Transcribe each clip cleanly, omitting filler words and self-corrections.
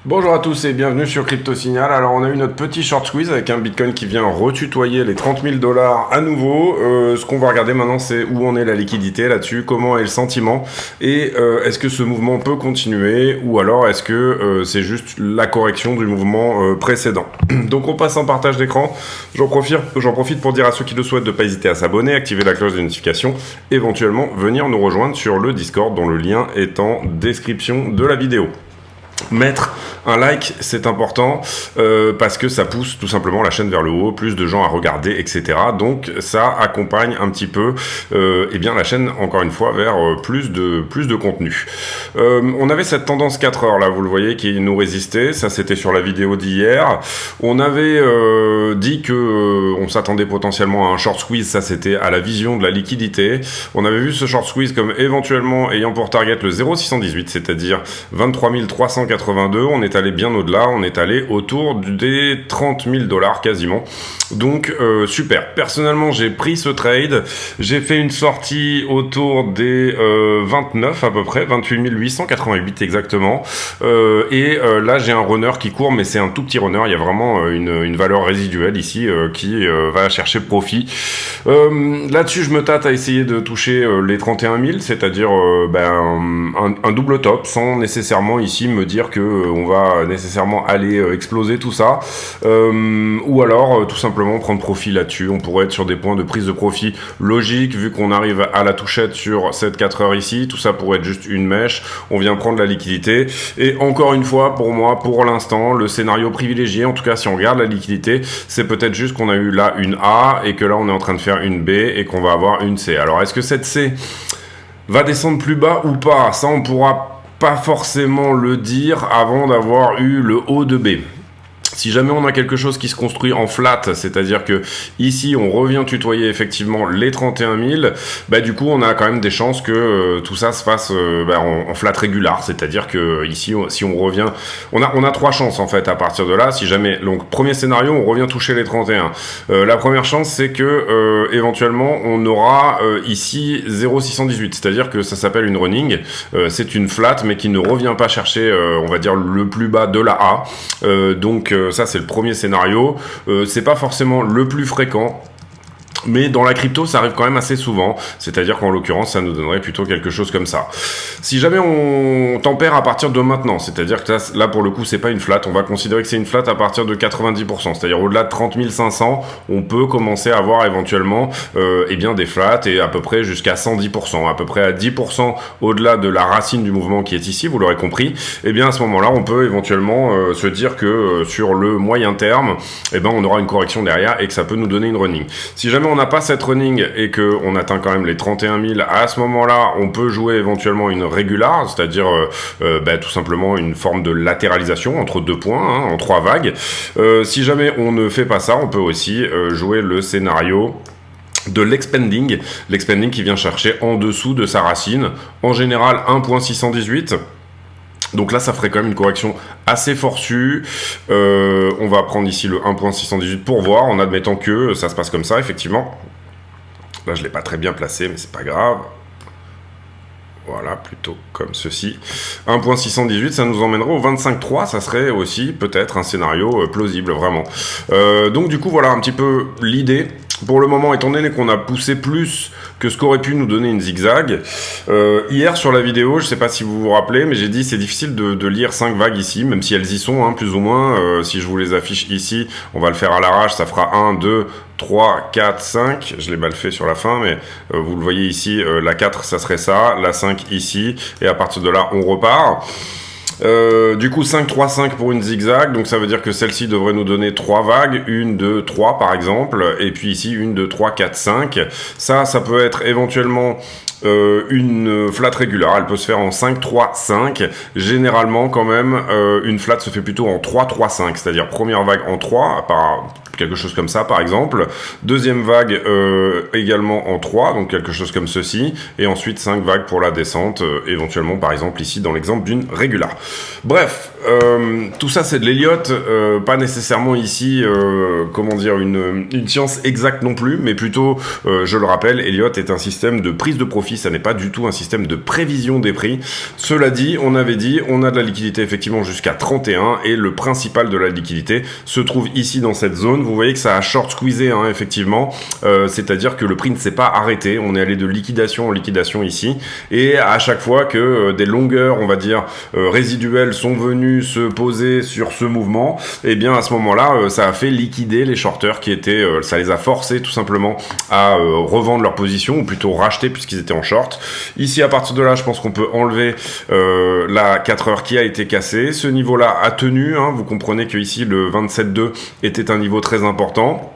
Bonjour à tous et bienvenue sur Crypto Signal. Alors on a eu notre petit short squeeze avec un Bitcoin qui vient retutoyer les 30 000 $ à nouveau. Ce qu'on va regarder maintenant, c'est où en est la liquidité là-dessus, comment est le sentiment et est-ce que ce mouvement peut continuer ou alors est-ce que c'est juste la correction du mouvement précédent. Donc on passe en partage d'écran. J'en profite pour dire à ceux qui le souhaitent de ne pas hésiter à s'abonner, activer la cloche de notification, éventuellement venir nous rejoindre sur le Discord dont le lien est en description de la vidéo. Mettre un like, c'est important parce que ça pousse tout simplement la chaîne vers le haut, plus de gens à regarder, etc. Donc ça accompagne un petit peu eh bien la chaîne, encore une fois, vers plus de contenu. On avait cette tendance 4 heures là, vous le voyez, qui nous résistait. Ça, c'était sur la vidéo d'hier. On avait dit que on s'attendait potentiellement à un short squeeze. Ça, c'était à la vision de la liquidité. On avait vu ce short squeeze comme éventuellement ayant pour target le 0,618, c'est-à-dire 23 382. On est allé bien au-delà, on est allé autour des 30 000 $ quasiment. Donc super. Personnellement, j'ai pris ce trade, j'ai fait une sortie autour des 29 à peu près, 28 888 exactement. Là, j'ai un runner qui court, mais c'est un tout petit runner. Il y a vraiment une valeur résiduelle ici qui va chercher profit. Là-dessus, je me tâte à essayer de toucher les 31 000, c'est-à-dire un double top, sans nécessairement ici me dire que on va nécessairement aller exploser tout ça, ou alors tout simplement prendre profit là-dessus. On pourrait être sur des points de prise de profit logique, vu qu'on arrive à la touchette sur cette 4 heures ici. Tout ça pourrait être juste une mèche, on vient prendre la liquidité, et encore une fois, pour moi, pour l'instant, le scénario privilégié, en tout cas si on regarde la liquidité, c'est peut-être juste qu'on a eu là une A, et que là on est en train de faire une B, et qu'on va avoir une C. Alors est-ce que cette C va descendre plus bas ou pas? Ça, on pourra pas forcément le dire avant d'avoir eu le haut de B. Si jamais on a quelque chose qui se construit en flat, c'est-à-dire que ici on revient tutoyer effectivement les 31 000, bah du coup on a quand même des chances que tout ça se fasse en flat régular, c'est-à-dire que ici si on revient, on a trois chances en fait à partir de là. Si jamais, donc premier scénario, on revient toucher les 31. La première chance, c'est que éventuellement on aura ici 0,618, c'est-à-dire que ça s'appelle une running, c'est une flat mais qui ne revient pas chercher on va dire le plus bas de la A, donc ça c'est le premier scénario. C'est pas forcément le plus fréquent, mais dans la crypto, ça arrive quand même assez souvent. C'est-à-dire qu'en l'occurrence, ça nous donnerait plutôt quelque chose comme ça. Si jamais on tempère à partir de maintenant, c'est-à-dire que là, pour le coup, c'est pas une flat. On va considérer que c'est une flat à partir de 90%. C'est-à-dire au-delà de 30 500, on peut commencer à avoir éventuellement des flats et à peu près jusqu'à 110%. À peu près à 10% au-delà de la racine du mouvement qui est ici, vous l'aurez compris. Et bien à ce moment-là, on peut éventuellement se dire que sur le moyen terme, on aura une correction derrière et que ça peut nous donner une running. Si jamais on n'a pas cette running et qu'on atteint quand même les 31 000, à ce moment-là, on peut jouer éventuellement une régular, c'est-à-dire tout simplement une forme de latéralisation entre deux points, en 3 vagues. Si jamais on ne fait pas ça, on peut aussi jouer le scénario de l'expanding qui vient chercher en dessous de sa racine, en général 1.618. Donc là, ça ferait quand même une correction assez forçue. On va prendre ici le 1.618 pour voir, en admettant que ça se passe comme ça, effectivement. Là, je ne l'ai pas très bien placé, mais c'est pas grave. Voilà, plutôt comme ceci. 1.618, ça nous emmènerait au 25.3, ça serait aussi peut-être un scénario plausible, vraiment. Donc du coup, voilà un petit peu l'idée. Pour le moment, étant donné qu'on a poussé plus que ce qu'aurait pu nous donner une zigzag, hier sur la vidéo, je ne sais pas si vous vous rappelez, mais j'ai dit c'est difficile de lire 5 vagues ici, même si elles y sont, plus ou moins. Si je vous les affiche ici, on va le faire à l'arrache, ça fera 1, 2, 3, 4, 5, je l'ai mal fait sur la fin, mais vous le voyez ici, la 4 ça serait ça, la 5 ici, et à partir de là on repart. Du coup 5, 3, 5 pour une zigzag, donc ça veut dire que celle-ci devrait nous donner 3 vagues, 1, 2, 3 par exemple, et puis ici 1, 2, 3, 4, 5. Ça peut être éventuellement une flat régulière, elle peut se faire en 5, 3, 5. Généralement quand même, une flat se fait plutôt en 3, 3, 5, c'est-à-dire première vague en 3, quelque chose comme ça par exemple. Deuxième vague également en 3, donc quelque chose comme ceci, et ensuite 5 vagues pour la descente, éventuellement par exemple ici dans l'exemple d'une régular. Bref, tout ça c'est de l'Elliott, pas nécessairement ici, comment dire, une science exacte non plus, mais plutôt, je le rappelle, Elliott est un système de prise de profit, ça n'est pas du tout un système de prévision des prix. Cela dit, on avait dit, on a de la liquidité effectivement jusqu'à 31, et le principal de la liquidité se trouve ici dans cette zone. Vous voyez que ça a short squeezé, hein, effectivement, c'est-à-dire que le prix ne s'est pas arrêté, on est allé de liquidation en liquidation ici, et à chaque fois que des longueurs, on va dire, résiduelles sont venues se poser sur ce mouvement, et bien à ce moment-là, ça a fait liquider les shorters qui étaient, ça les a forcés tout simplement à revendre leur position, ou plutôt racheter puisqu'ils étaient en short. Ici, à partir de là, je pense qu'on peut enlever la 4 heures qui a été cassée. Ce niveau-là a tenu, hein, vous comprenez que ici le 27,2 était un niveau très important.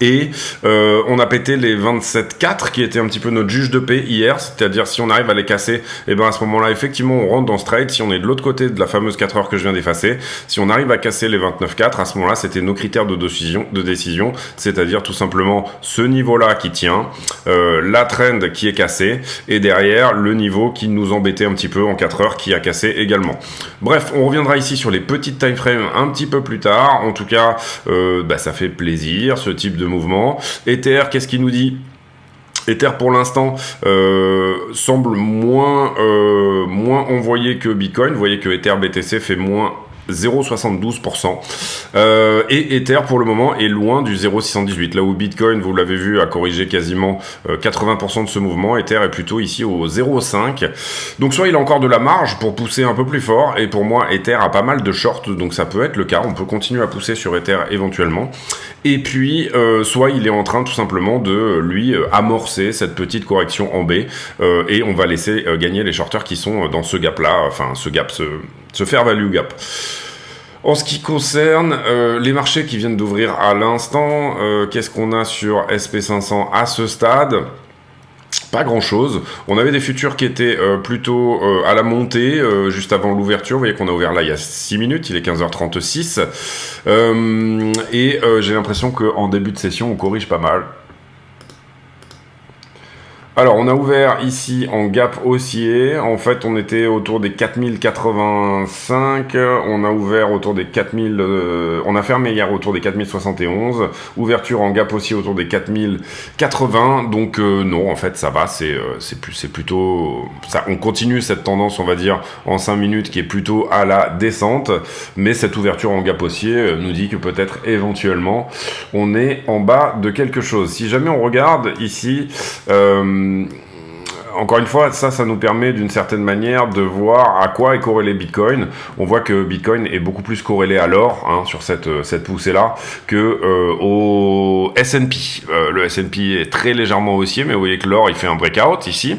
Et on a pété les 27,4 qui était un petit peu notre juge de paix hier, c'est-à-dire si on arrive à les casser, et ben à ce moment-là effectivement on rentre dans ce trade. Si on est de l'autre côté de la fameuse 4 heures que je viens d'effacer, si on arrive à casser les 29,4, à ce moment-là c'était nos critères de décision, c'est-à-dire tout simplement ce niveau-là qui tient, la trend qui est cassée, et derrière le niveau qui nous embêtait un petit peu en 4 heures qui a cassé également. Bref, on reviendra ici sur les petites time frames un petit peu plus tard. En tout cas, ça fait plaisir ce type de mouvement. Ether, qu'est-ce qu'il nous dit? Ether pour l'instant semble moins envoyé que Bitcoin. Vous voyez que Ether BTC fait moins 0,72%. Et Ether pour le moment est loin du 0,618. Là où Bitcoin, vous l'avez vu, a corrigé quasiment 80% de ce mouvement, Ether est plutôt ici au 0,5. Donc soit il a encore de la marge pour pousser un peu plus fort, et pour moi Ether a pas mal de shorts, donc ça peut être le cas. On peut continuer à pousser sur Ether éventuellement. Et puis soit il est en train tout simplement de lui amorcer cette petite correction en B, et on va laisser gagner les shorters qui sont dans ce gap là, enfin ce fair value gap. En ce qui concerne les marchés qui viennent d'ouvrir à l'instant, qu'est-ce qu'on a sur SP500 à ce stade? Pas grand chose. On avait des futurs qui étaient plutôt à la montée juste avant l'ouverture. Vous voyez qu'on a ouvert là il y a 6 minutes, il est 15h36. J'ai l'impression qu'en début de session, on corrige pas mal. Alors, on a ouvert ici en gap haussier. En fait, on était autour des 4085. On a ouvert autour des 4000. On a fermé hier autour des 4071. Ouverture en gap haussier autour des 4080. Donc, non, en fait, ça va. C'est plutôt. Ça, on continue cette tendance, on va dire, en 5 minutes qui est plutôt à la descente. Mais cette ouverture en gap haussier nous dit que peut-être éventuellement, on est en bas de quelque chose. Si jamais on regarde ici. Encore une fois, ça nous permet d'une certaine manière de voir à quoi est corrélé Bitcoin. On voit que Bitcoin est beaucoup plus corrélé à l'or, hein, sur cette poussée-là, que au S&P. Le S&P est très légèrement haussier, mais vous voyez que l'or, il fait un breakout ici.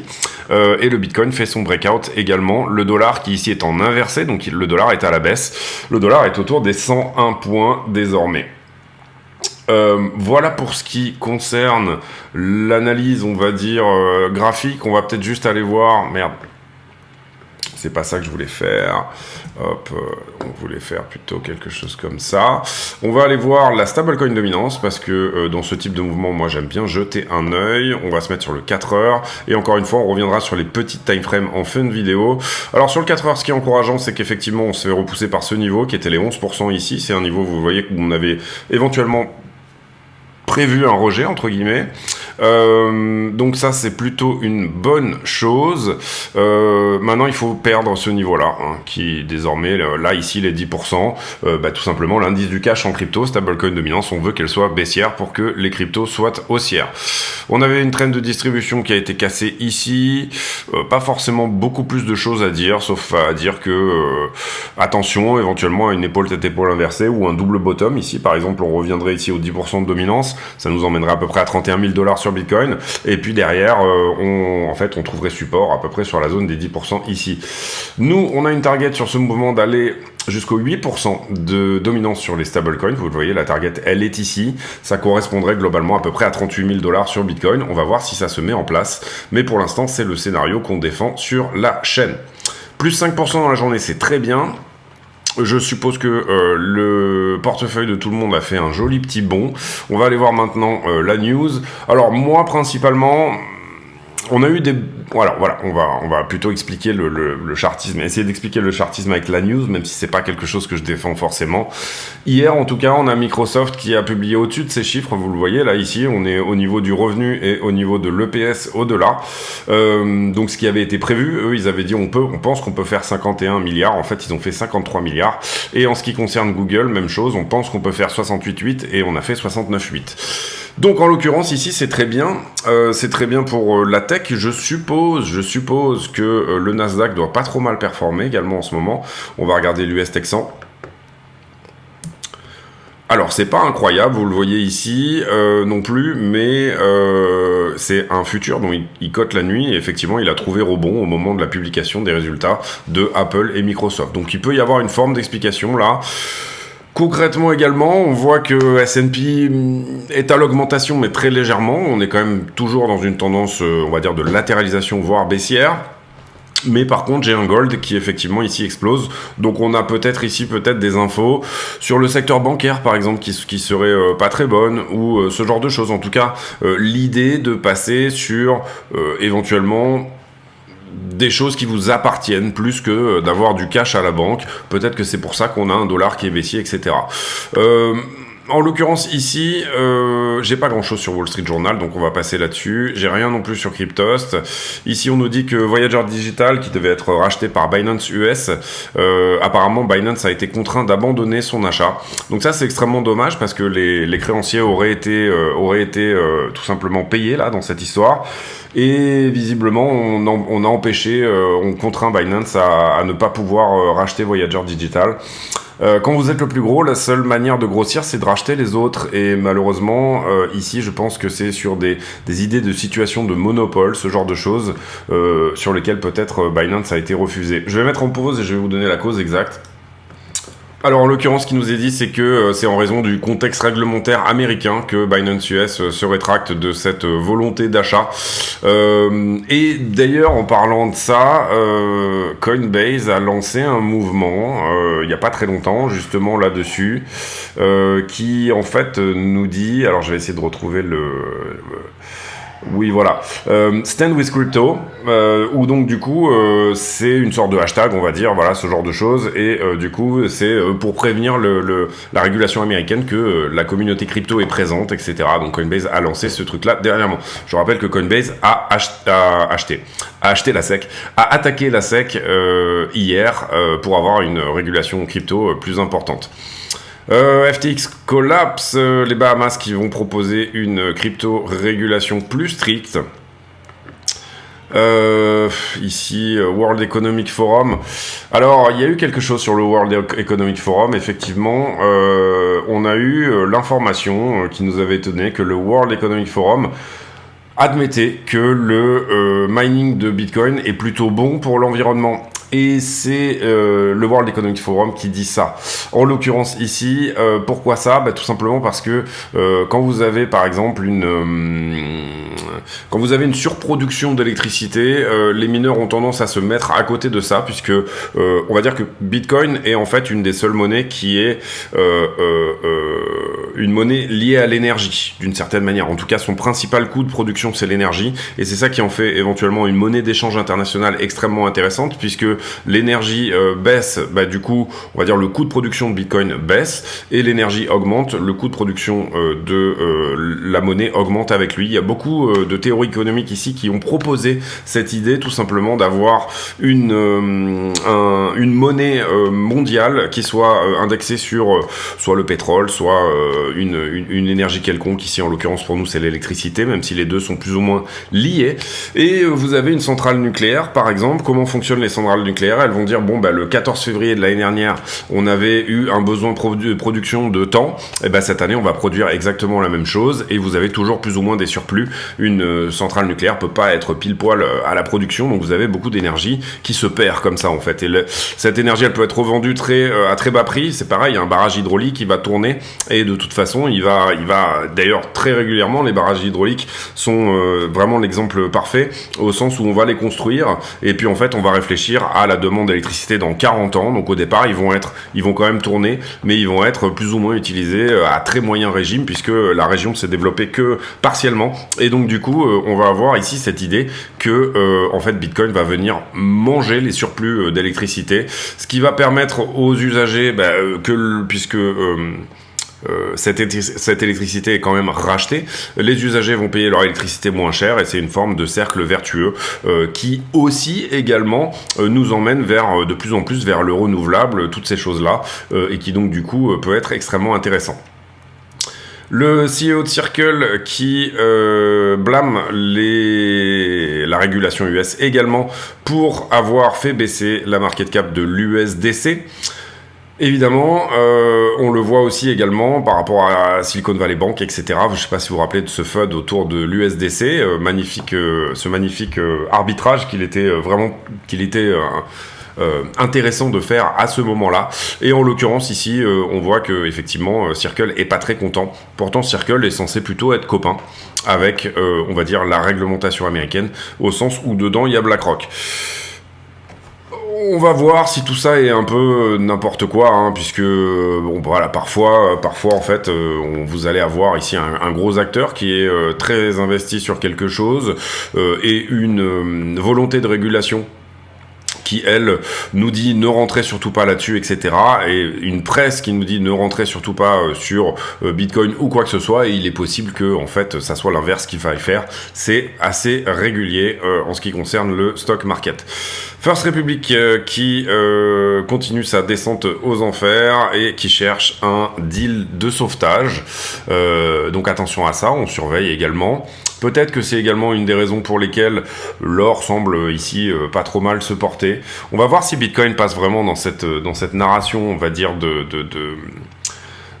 Et le Bitcoin fait son breakout également. Le dollar qui ici est en inversé, donc le dollar est à la baisse. Le dollar est autour des 101 points désormais. Voilà pour ce qui concerne l'analyse, on va dire, graphique. On va peut-être juste aller voir... Merde, c'est pas ça que je voulais faire. Hop, on voulait faire plutôt quelque chose comme ça. On va aller voir la stablecoin dominance, parce que dans ce type de mouvement, moi j'aime bien jeter un œil. On va se mettre sur le 4 heures. Et encore une fois, on reviendra sur les petites time frames en fin de vidéo. Alors sur le 4 heures, ce qui est encourageant, c'est qu'effectivement, on se fait repousser par ce niveau, qui était les 11% ici. C'est un niveau, vous voyez, où on avait éventuellement prévu un rejet entre guillemets, donc ça c'est plutôt une bonne chose. Maintenant il faut perdre ce niveau là, hein, qui désormais là ici les 10%, tout simplement l'indice du cash en crypto, stablecoin dominance, on veut qu'elle soit baissière pour que les cryptos soient haussières. On avait une trend de distribution qui a été cassée ici, pas forcément beaucoup plus de choses à dire, sauf à dire que attention éventuellement à une épaule tête épaule inversée ou un double bottom. Ici par exemple on reviendrait ici aux 10% de dominance, ça nous emmènerait à peu près à 31 000 $ sur Bitcoin, et puis derrière on trouverait support à peu près sur la zone des 10% ici. Nous on a une target sur ce mouvement d'aller jusqu'au 8% de dominance sur les stablecoins. Vous le voyez, la target elle est ici, ça correspondrait globalement à peu près à 38 000 $ sur Bitcoin. On va voir si ça se met en place, mais pour l'instant c'est le scénario qu'on défend sur la chaîne. Plus 5% dans la journée, c'est très bien. Je suppose que le portefeuille de tout le monde a fait un joli petit bond. On va aller voir maintenant la news. Alors moi principalement, on a eu des... Voilà, on va plutôt expliquer le chartisme, essayer d'expliquer le chartisme avec la news, même si c'est pas quelque chose que je défends forcément. Hier, en tout cas, on a Microsoft qui a publié au-dessus de ses chiffres, vous le voyez, là, ici, on est au niveau du revenu et au niveau de l'EPS au-delà. Donc, ce qui avait été prévu, eux, ils avaient dit, on pense qu'on peut faire 51 milliards, en fait, ils ont fait 53 milliards. Et en ce qui concerne Google, même chose, on pense qu'on peut faire 68,8 et on a fait 69,8. Donc en l'occurrence ici c'est très bien pour la tech. Je suppose que le Nasdaq doit pas trop mal performer également en ce moment. On va regarder l'US Tech 100. Alors c'est pas incroyable, vous le voyez ici non plus, mais c'est un futur dont il cote la nuit et effectivement il a trouvé rebond au moment de la publication des résultats de Apple et Microsoft. Donc il peut y avoir une forme d'explication là. Concrètement également, on voit que S&P est à l'augmentation, mais très légèrement. On est quand même toujours dans une tendance, on va dire, de latéralisation, voire baissière. Mais par contre, j'ai un gold qui effectivement ici explose. Donc on a peut-être ici des infos sur le secteur bancaire, par exemple, qui serait pas très bonne, ou ce genre de choses. En tout cas, l'idée de passer sur éventuellement des choses qui vous appartiennent plus que d'avoir du cash à la banque. Peut-être que c'est pour ça qu'on a un dollar qui est baissier, etc. En l'occurrence ici, j'ai pas grand chose sur Wall Street Journal, donc on va passer là-dessus. J'ai rien non plus sur Cryptost. Ici on nous dit que Voyager Digital, qui devait être racheté par Binance US, apparemment Binance a été contraint d'abandonner son achat. Donc ça c'est extrêmement dommage parce que les créanciers auraient été tout simplement payés là dans cette histoire. Et visiblement, on a empêché, on contraint Binance à ne pas pouvoir racheter Voyager Digital. Quand vous êtes le plus gros, la seule manière de grossir, c'est de racheter les autres. Et malheureusement, ici, je pense que c'est sur des idées de situation de monopole, ce genre de choses, sur lesquelles peut-être Binance a été refusé. Je vais mettre en pause et je vais vous donner la cause exacte. Alors en l'occurrence, ce qui nous est dit, c'est que c'est en raison du contexte réglementaire américain que Binance US se rétracte de cette volonté d'achat. Et d'ailleurs, en parlant de ça, Coinbase a lancé un mouvement il n'y a pas très longtemps, justement là-dessus, qui en fait nous dit, alors je vais essayer de retrouver oui, voilà. Stand with Crypto, où donc du coup c'est une sorte de hashtag, on va dire, voilà, ce genre de choses, et du coup c'est pour prévenir la régulation américaine que la communauté crypto est présente, etc. Donc Coinbase a lancé ce truc-là dernièrement. Je rappelle que Coinbase a acheté la SEC, a attaqué la SEC hier pour avoir une régulation crypto plus importante. FTX collapse, les Bahamas qui vont proposer une crypto-régulation plus stricte. Ici, World Economic Forum. Alors, il y a eu quelque chose sur le World Economic Forum, effectivement. On a eu l'information qui nous avait étonné que le World Economic Forum admettait que le mining de Bitcoin est plutôt bon pour l'environnement. Et c'est le World Economic Forum qui dit ça. En l'occurrence ici, pourquoi ça ? Tout simplement parce que quand vous avez par exemple quand vous avez une surproduction d'électricité, les mineurs ont tendance à se mettre à côté de ça, puisque on va dire que Bitcoin est en fait une des seules monnaies qui est une monnaie liée à l'énergie, d'une certaine manière. En tout cas, son principal coût de production, c'est l'énergie, et c'est ça qui en fait éventuellement une monnaie d'échange internationale extrêmement intéressante, puisque l'énergie baisse, du coup, on va dire le coût de production de Bitcoin baisse, et l'énergie augmente, le coût de production de la monnaie augmente avec lui. Il y a beaucoup de théories économiques ici qui ont proposé cette idée, tout simplement, d'avoir une monnaie mondiale qui soit indexée sur soit le pétrole, soit une énergie quelconque. Ici, en l'occurrence, pour nous, c'est l'électricité, même si les deux sont plus ou moins liés. Et vous avez une centrale nucléaire, par exemple. Comment fonctionnent les centrales nucléaires? Elles vont dire, le 14 février de l'année dernière, on avait eu un besoin de production de temps. Et cette année, on va produire exactement la même chose. Et vous avez toujours plus ou moins des surplus. Une une centrale nucléaire peut pas être pile poil à la production, donc vous avez beaucoup d'énergie qui se perd comme ça en fait. Et cette énergie, elle peut être revendue à très bas prix. C'est pareil, un barrage hydraulique qui va tourner, et de toute façon, il va d'ailleurs très régulièrement, les barrages hydrauliques sont vraiment l'exemple parfait, au sens où on va les construire, et puis en fait, on va réfléchir à la demande d'électricité dans 40 ans. Donc au départ, ils vont quand même tourner, mais ils vont être plus ou moins utilisés à très moyen régime, puisque la région s'est développée que partiellement. Et donc du coup, on va avoir ici cette idée que en fait, Bitcoin va venir manger les surplus d'électricité, ce qui va permettre aux usagers, puisque cette électricité est quand même rachetée, les usagers vont payer leur électricité moins cher, et c'est une forme de cercle vertueux qui aussi également nous emmène de plus en plus vers le renouvelable, toutes ces choses-là, et qui donc du coup peut être extrêmement intéressant. Le CEO de Circle qui blâme la régulation US également pour avoir fait baisser la market cap de l'USDC. Évidemment, on le voit aussi également par rapport à Silicon Valley Bank, etc. Je ne sais pas si vous vous rappelez de ce FUD autour de l'USDC, ce magnifique arbitrage qu'il était intéressant de faire à ce moment-là. Et en l'occurrence ici, on voit que effectivement Circle est pas très content. Pourtant, Circle est censé plutôt être copain avec, on va dire, la réglementation américaine, au sens où dedans il y a BlackRock. On va voir si tout ça est un peu n'importe quoi, hein, puisque bon voilà, parfois en fait, vous allez avoir ici un gros acteur qui est très investi sur quelque chose et une volonté de régulation qui, elle, nous dit ne rentrez surtout pas là-dessus, etc. Et une presse qui nous dit ne rentrez surtout pas sur Bitcoin ou quoi que ce soit, et il est possible que, en fait, ça soit l'inverse qu'il faille faire. C'est assez régulier en ce qui concerne le stock market. First Republic qui continue sa descente aux enfers et qui cherche un deal de sauvetage. Donc attention à ça, on surveille également. Peut-être que c'est également une des raisons pour lesquelles l'or semble ici pas trop mal se porter. On va voir si Bitcoin passe vraiment dans cette narration, on va dire,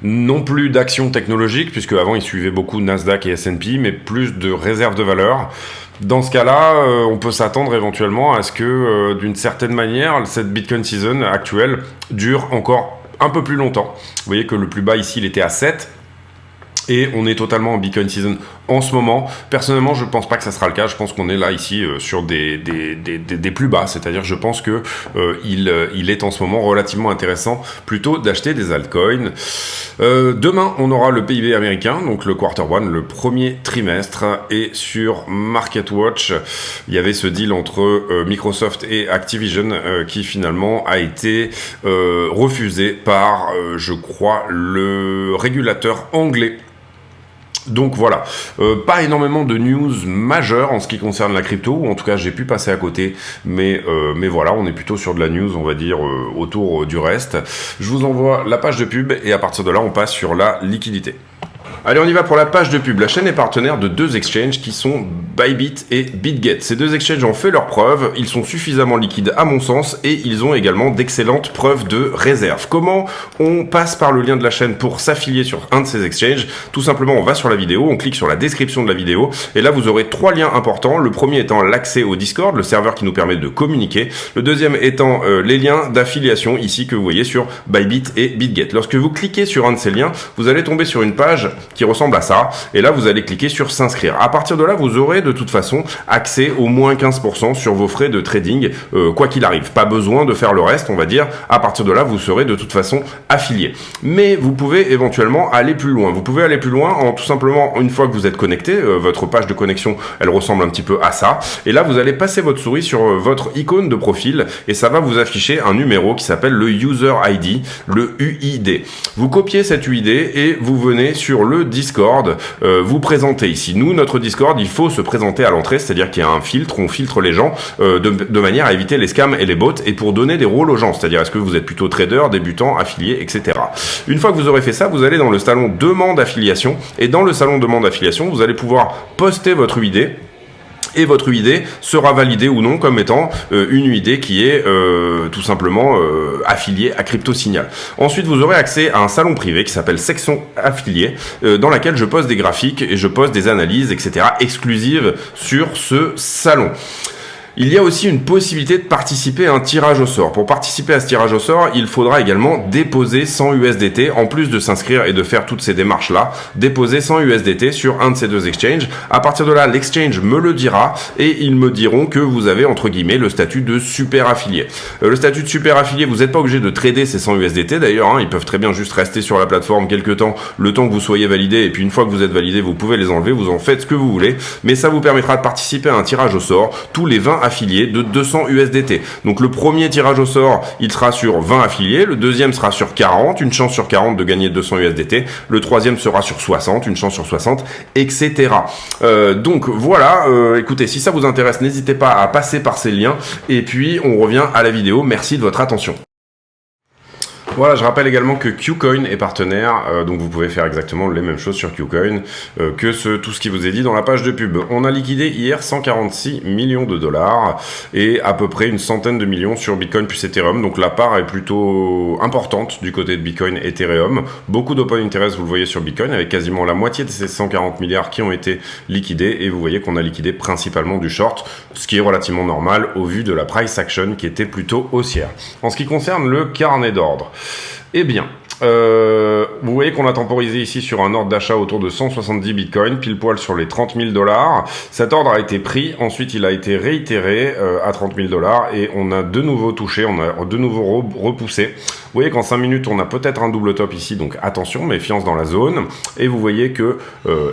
non plus d'action technologique, puisque avant il suivait beaucoup Nasdaq et S&P, mais plus de réserve de valeur. Dans ce cas-là, on peut s'attendre éventuellement à ce que, d'une certaine manière, cette Bitcoin season actuelle dure encore un peu plus longtemps. Vous voyez que le plus bas ici, il était à 7. Et on est totalement en Bitcoin season en ce moment. Personnellement, je ne pense pas que ça sera le cas. Je pense qu'on est là ici sur des plus bas. C'est-à-dire, je pense que il est en ce moment relativement intéressant plutôt d'acheter des altcoins. Demain, on aura le PIB américain, donc le quarter one, le premier trimestre. Et sur MarketWatch, il y avait ce deal entre Microsoft et Activision qui finalement a été refusé par, je crois, le régulateur anglais. Donc voilà, pas énormément de news majeures en ce qui concerne la crypto, ou en tout cas j'ai pu passer à côté, mais voilà, on est plutôt sur de la news, on va dire, autour du reste. Je vous envoie la page de pub et à partir de là on passe sur la liquidité. Allez, on y va pour la page de pub. La chaîne est partenaire de 2 exchanges qui sont Bybit et BitGet. Ces 2 exchanges ont fait leurs preuves, ils sont suffisamment liquides à mon sens et ils ont également d'excellentes preuves de réserve. Comment on passe par le lien de la chaîne pour s'affilier sur un de ces exchanges? Tout simplement, on va sur la vidéo, on clique sur la description de la vidéo et là vous aurez 3 liens importants. Le premier étant l'accès au Discord, le serveur qui nous permet de communiquer. Le deuxième étant les liens d'affiliation ici que vous voyez sur Bybit et BitGet. Lorsque vous cliquez sur un de ces liens, vous allez tomber sur une page qui ressemble à ça, et là vous allez cliquer sur s'inscrire. À partir de là, vous aurez de toute façon accès au moins 15% sur vos frais de trading, quoi qu'il arrive. Pas besoin de faire le reste, on va dire. À partir de là, vous serez de toute façon affilié. Mais vous pouvez éventuellement aller plus loin. Vous pouvez aller plus loin en tout simplement, une fois que vous êtes connecté, votre page de connexion, elle ressemble un petit peu à ça. Et là, vous allez passer votre souris sur votre icône de profil, et ça va vous afficher un numéro qui s'appelle le User ID, le UID. Vous copiez cet UID et vous venez sur le Discord, vous présentez ici. Nous, notre Discord, il faut se présenter à l'entrée, c'est-à-dire qu'il y a un filtre, on filtre les gens de manière à éviter les scams et les bots et pour donner des rôles aux gens, c'est-à-dire est-ce que vous êtes plutôt trader, débutant, affilié, etc. Une fois que vous aurez fait ça, vous allez dans le salon demande affiliation et dans le salon demande affiliation, vous allez pouvoir poster votre UID. Et votre UID sera validé ou non comme étant une UID qui est tout simplement affiliée à CryptoSignal. Ensuite, vous aurez accès à un salon privé qui s'appelle Section Affiliée, dans laquelle je poste des graphiques et je poste des analyses, etc. exclusives sur ce salon. Il y a aussi une possibilité de participer à un tirage au sort. Pour participer à ce tirage au sort, il faudra également déposer 100 USDT, en plus de s'inscrire et de faire toutes ces démarches-là, déposer 100 USDT sur un de ces deux exchanges. À partir de là, l'exchange me le dira et ils me diront que vous avez, entre guillemets, le statut de super affilié. Le statut de super affilié, vous n'êtes pas obligé de trader ces 100 USDT d'ailleurs, hein, ils peuvent très bien juste rester sur la plateforme quelques temps, le temps que vous soyez validé, et puis une fois que vous êtes validé, vous pouvez les enlever, vous en faites ce que vous voulez, mais ça vous permettra de participer à un tirage au sort tous les 20 affiliés de 200 USDT. Donc le premier tirage au sort, il sera sur 20 affiliés, le deuxième sera sur 40, une chance sur 40 de gagner 200 USDT, le troisième sera sur 60, une chance sur 60, etc. Donc voilà, écoutez, si ça vous intéresse, n'hésitez pas à passer par ces liens, et puis on revient à la vidéo. Merci de votre attention. Voilà, je rappelle également que KuCoin est partenaire, donc vous pouvez faire exactement les mêmes choses sur KuCoin que tout ce qui vous est dit dans la page de pub. On a liquidé hier 146 millions de dollars et à peu près une centaine de millions sur Bitcoin plus Ethereum, donc la part est plutôt importante du côté de Bitcoin et Ethereum. Beaucoup d'open interest, vous le voyez sur Bitcoin, avec quasiment la moitié de ces 140 milliards qui ont été liquidés, et vous voyez qu'on a liquidé principalement du short, ce qui est relativement normal au vu de la price action qui était plutôt haussière. En ce qui concerne le carnet d'ordre, eh bien, vous voyez qu'on a temporisé ici sur un ordre d'achat autour de 170 bitcoins, pile poil sur les 30 000 dollars. Cet ordre a été pris, ensuite il a été réitéré à 30 000 dollars et on a de nouveau touché, on a de nouveau repoussé. Vous voyez qu'en 5 minutes, on a peut-être un double top ici, donc attention, méfiance dans la zone. Et vous voyez que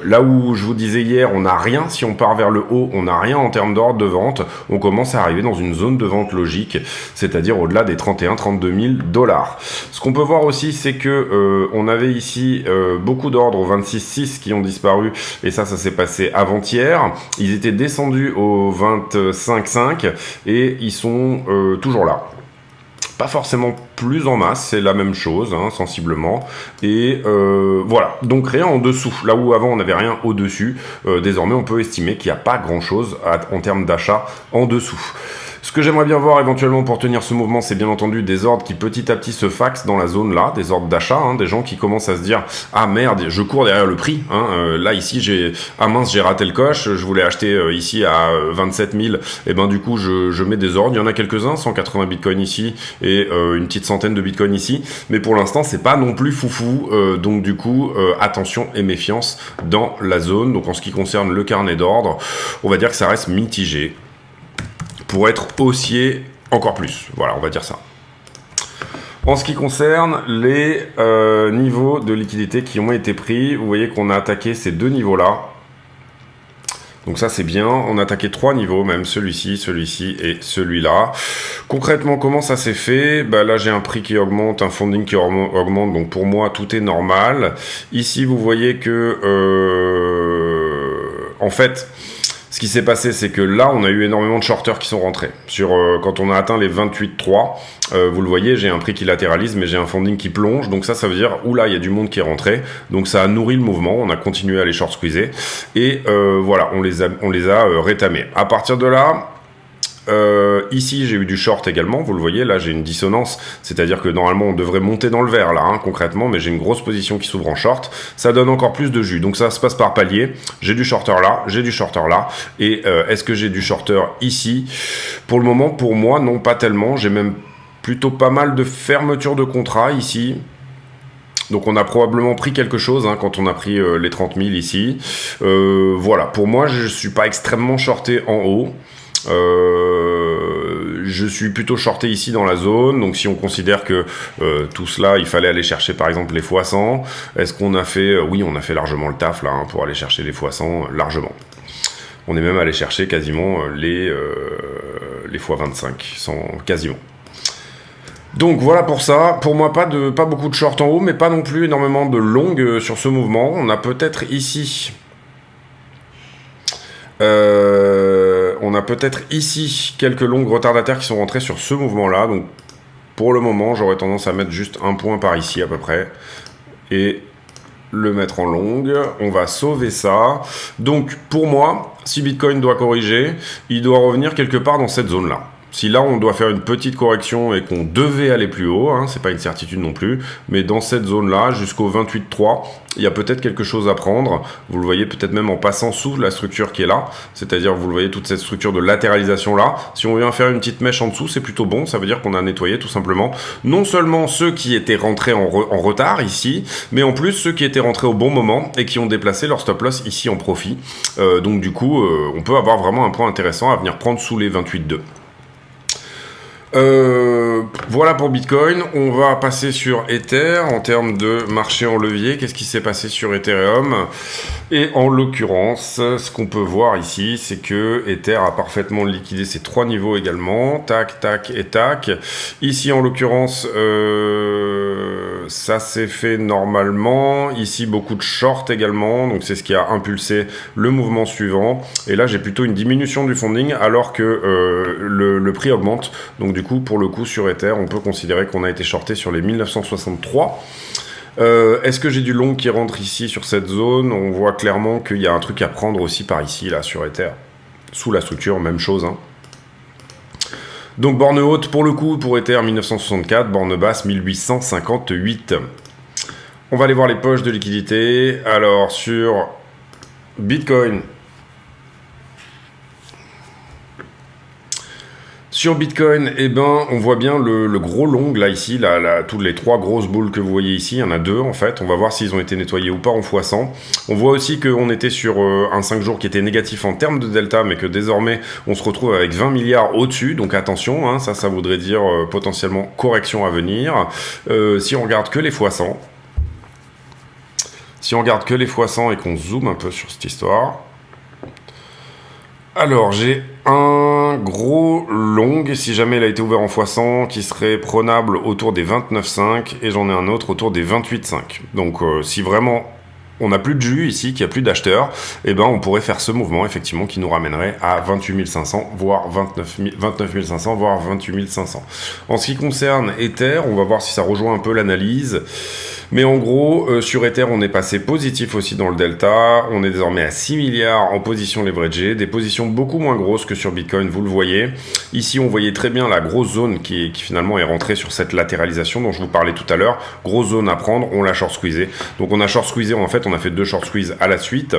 là où je vous disais hier, on n'a rien, si on part vers le haut, on n'a rien en termes d'ordre de vente. On commence à arriver dans une zone de vente logique, c'est-à-dire au-delà des 31-32 000 dollars. Ce qu'on peut voir aussi, c'est que on avait ici beaucoup d'ordres au 26,6 qui ont disparu, et ça s'est passé avant-hier. Ils étaient descendus au 25,5 et ils sont toujours là. Pas forcément plus en masse, c'est la même chose, hein, sensiblement. Et voilà, donc rien en dessous. Là où avant on n'avait rien au-dessus, désormais on peut estimer qu'il n'y a pas grand-chose en termes d'achat en dessous. Ce que j'aimerais bien voir éventuellement pour tenir ce mouvement, c'est bien entendu des ordres qui petit à petit se faxent dans la zone là, des ordres d'achat, hein, des gens qui commencent à se dire « Ah merde, je cours derrière le prix, hein, là ici j'ai... Ah mince, j'ai raté le coche, je voulais acheter ici à 27 000, et ben du coup je mets des ordres, il y en a quelques-uns, 180 bitcoins ici et une petite centaine de bitcoins ici, mais pour l'instant c'est pas non plus foufou, donc du coup attention et méfiance dans la zone. Donc en ce qui concerne le carnet d'ordre, on va dire que ça reste mitigé, pour être haussier encore plus. Voilà, on va dire ça. En ce qui concerne les niveaux de liquidité qui ont été pris, vous voyez qu'on a attaqué ces deux niveaux-là. Donc ça c'est bien, on a attaqué 3 niveaux, même celui-ci, celui-ci et celui-là. Concrètement, comment ça s'est fait? Bah, là j'ai un prix qui augmente, un funding qui augmente, donc pour moi tout est normal. Ici vous voyez que, en fait, ce qui s'est passé, c'est que là, on a eu énormément de shorters qui sont rentrés. Quand on a atteint les 28,3, vous le voyez, j'ai un prix qui latéralise, mais j'ai un funding qui plonge. Donc ça veut dire, oula, il y a du monde qui est rentré. Donc ça a nourri le mouvement, on a continué à les short squeezer. Et voilà, on les a rétamés. À partir de là... ici j'ai eu du short également, vous le voyez, là j'ai une dissonance, c'est-à-dire que normalement on devrait monter dans le vert là, hein, concrètement, mais j'ai une grosse position qui s'ouvre en short, ça donne encore plus de jus, donc ça se passe par palier, j'ai du shorter là, j'ai du shorter là, et est-ce que j'ai du shorter ici? Pour le moment, pour moi, non pas tellement, j'ai même plutôt pas mal de fermeture de contrat ici. Donc on a probablement pris quelque chose hein, quand on a pris les 30 000 ici. Voilà, pour moi je suis pas extrêmement shorté en haut. Je suis plutôt shorté ici dans la zone, donc si on considère que tout cela, il fallait aller chercher par exemple les x100, est-ce qu'on a fait, oui on a fait largement le taf là, hein, pour aller chercher les x100, largement. On est même allé chercher quasiment les x25, quasiment. Donc voilà pour ça, pour moi pas beaucoup de short en haut, mais pas non plus énormément de long sur ce mouvement. On a peut-être ici... on a peut-être ici quelques longues retardataires qui sont rentrés sur ce mouvement-là. Donc, pour le moment, j'aurais tendance à mettre juste un point par ici à peu près. Et le mettre en longue, on va sauver ça. Donc pour moi, si Bitcoin doit corriger, il doit revenir quelque part dans cette zone-là. Si là on doit faire une petite correction et qu'on devait aller plus haut, hein, c'est pas une certitude non plus, mais dans cette zone-là, jusqu'au 28.3, il y a peut-être quelque chose à prendre. Vous le voyez peut-être même en passant sous la structure qui est là, c'est-à-dire vous le voyez toute cette structure de latéralisation là. Si on vient faire une petite mèche en dessous, c'est plutôt bon, ça veut dire qu'on a nettoyé tout simplement non seulement ceux qui étaient rentrés en retard ici, mais en plus ceux qui étaient rentrés au bon moment et qui ont déplacé leur stop loss ici en profit. Donc du coup, on peut avoir vraiment un point intéressant à venir prendre sous les 28.2. Voilà pour Bitcoin. On va passer sur Ether en termes de marché en levier. Qu'est-ce qui s'est passé sur Ethereum? Et en l'occurrence, ce qu'on peut voir ici, c'est que Ether a parfaitement liquidé ces trois niveaux également. Tac, tac et tac. Ici, en l'occurrence, ça s'est fait normalement. Ici, beaucoup de short également. Donc, c'est ce qui a impulsé le mouvement suivant. Et là, j'ai plutôt une diminution du funding alors que le prix augmente. Donc, du coup, pour le coup, sur Ether, on peut considérer qu'on a été shorté sur les 1963. Est-ce que j'ai du long qui rentre ici sur cette zone? On voit clairement qu'il y a un truc à prendre aussi par ici, là, sur Ether. Sous la structure, même chose. Hein. Donc, borne haute, pour le coup, pour Ether, 1964. Borne basse, 1858. On va aller voir les poches de liquidité. Alors, sur Bitcoin... Sur Bitcoin, eh ben, on voit bien le gros long, là, ici, toutes les trois grosses boules que vous voyez ici, il y en a deux, en fait. On va voir s'ils ont été nettoyés ou pas en x100. On voit aussi qu'on était sur un 5 jours qui était négatif en termes de delta, mais que désormais, on se retrouve avec 20 milliards au-dessus. Donc attention, hein, ça voudrait dire potentiellement correction à venir. Si on regarde que les x100, et qu'on zoome un peu sur cette histoire... Alors, j'ai un gros long, si jamais il a été ouvert en x100, qui serait prenable autour des 29,5, et j'en ai un autre autour des 28,5. Donc, si vraiment on n'a plus de jus ici, qu'il n'y a plus d'acheteurs, eh ben, on pourrait faire ce mouvement, effectivement, qui nous ramènerait à 28 500, voire 29 500, voire 28 500. En ce qui concerne Ether, on va voir si ça rejoint un peu l'analyse. Mais en gros, sur Ether, on est passé positif aussi dans le delta. On est désormais à 6 milliards en position leveragée. Des positions beaucoup moins grosses que sur Bitcoin, vous le voyez. Ici, on voyait très bien la grosse zone qui finalement est rentrée sur cette latéralisation dont je vous parlais tout à l'heure. Grosse zone à prendre, on l'a short squeezé. Donc on a short squeezé, en fait, on a fait 2 short squeeze à la suite.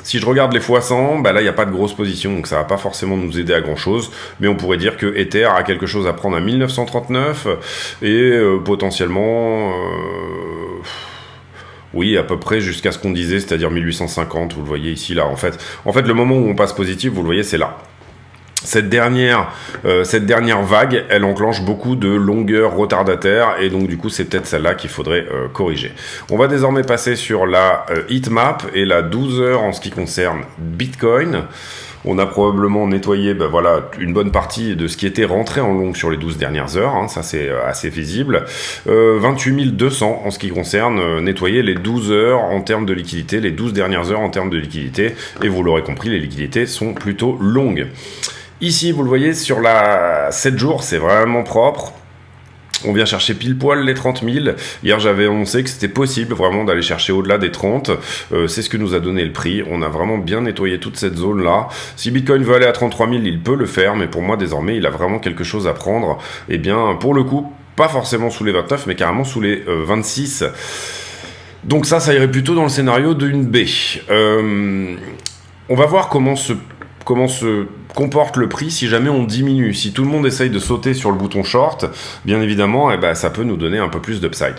Si je regarde les x100, bah là, il n'y a pas de grosse position, donc ça ne va pas forcément nous aider à grand-chose. Mais on pourrait dire que Ether a quelque chose à prendre à 1939 et potentiellement... oui, à peu près jusqu'à ce qu'on disait, c'est-à-dire 1850, vous le voyez ici, là. En fait, le moment où on passe positif, vous le voyez, c'est là. Cette dernière vague, elle enclenche beaucoup de longueurs retardataires et donc du coup c'est peut-être celle-là qu'il faudrait corriger. On va désormais passer sur la heatmap et la 12 heures en ce qui concerne Bitcoin. On a probablement nettoyé voilà, une bonne partie de ce qui était rentré en long sur les 12 dernières heures, hein, ça c'est assez visible. 28 200 en ce qui concerne nettoyer les 12 heures en termes de liquidité, les 12 dernières heures en termes de liquidité, et vous l'aurez compris, les liquidités sont plutôt longues. Ici, vous le voyez, sur la 7 jours, c'est vraiment propre. On vient chercher pile poil les 30 000. Hier, j'avais annoncé que c'était possible vraiment d'aller chercher au-delà des 30. C'est ce que nous a donné le prix. On a vraiment bien nettoyé toute cette zone-là. Si Bitcoin veut aller à 33 000, il peut le faire. Mais pour moi, désormais, il a vraiment quelque chose à prendre. Eh bien, pour le coup, pas forcément sous les 29, mais carrément sous les 26. Donc ça irait plutôt dans le scénario d'une B. On va voir comment se comporte le prix si jamais on diminue. Si tout le monde essaye de sauter sur le bouton short, bien évidemment, ça peut nous donner un peu plus d'upside.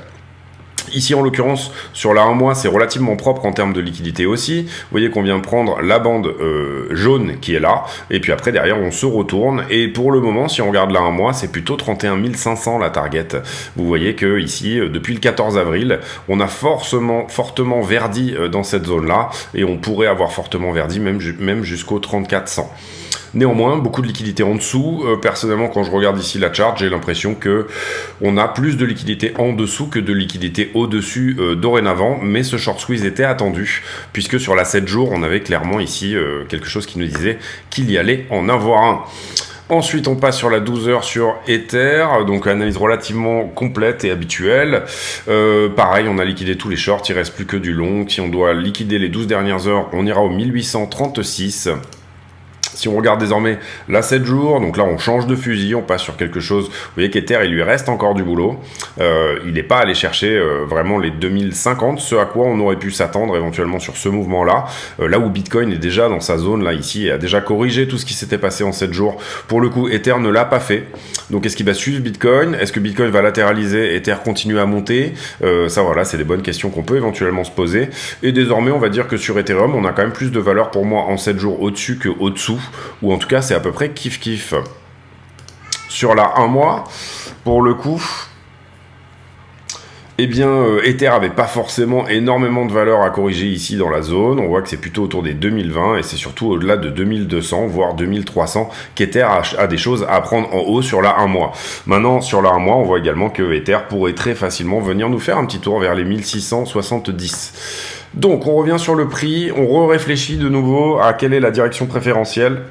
Ici, en l'occurrence, sur la 1 mois, c'est relativement propre en termes de liquidité aussi. Vous voyez qu'on vient prendre la bande jaune qui est là, et puis après, derrière, on se retourne. Et pour le moment, si on regarde la 1 mois, c'est plutôt 31 500 la target. Vous voyez que ici, depuis le 14 avril, on a fortement verdi dans cette zone-là, et on pourrait avoir fortement verdi même jusqu'au 34 100. Néanmoins, beaucoup de liquidités en dessous. Personnellement, quand je regarde ici la chart, j'ai l'impression que on a plus de liquidités en dessous que de liquidités au-dessus dorénavant. Mais ce short squeeze était attendu, puisque sur la 7 jours, on avait clairement ici quelque chose qui nous disait qu'il y allait en avoir un. Ensuite, on passe sur la 12 heures sur Ether, donc analyse relativement complète et habituelle. Pareil, on a liquidé tous les shorts, il reste plus que du long. Si on doit liquider les 12 dernières heures, on ira au 1836. Si on regarde désormais la 7 jours, donc là on change de fusil, on passe sur quelque chose, vous voyez qu'Ether il lui reste encore du boulot, il n'est pas allé chercher vraiment les 2050, ce à quoi on aurait pu s'attendre éventuellement sur ce mouvement là, là où Bitcoin est déjà dans sa zone là ici, et a déjà corrigé tout ce qui s'était passé en 7 jours, pour le coup Ether ne l'a pas fait, donc est-ce qu'il va suivre Bitcoin, est-ce que Bitcoin va latéraliser, Ether continue à monter, ça voilà c'est des bonnes questions qu'on peut éventuellement se poser, et désormais on va dire que sur Ethereum on a quand même plus de valeur pour moi en 7 jours au-dessus que au-dessous, ou en tout cas c'est à peu près kiff-kiff. Sur la 1 mois, pour le coup, eh bien, Ether avait pas forcément énormément de valeur à corriger ici dans la zone. On voit que c'est plutôt autour des 2020 et c'est surtout au-delà de 2200, voire 2300, qu'Ether a des choses à prendre en haut sur la 1 mois. Maintenant, sur la 1 mois, on voit également que Ether pourrait très facilement venir nous faire un petit tour vers les 1670. Donc, on revient sur le prix, on réfléchit de nouveau à quelle est la direction préférentielle.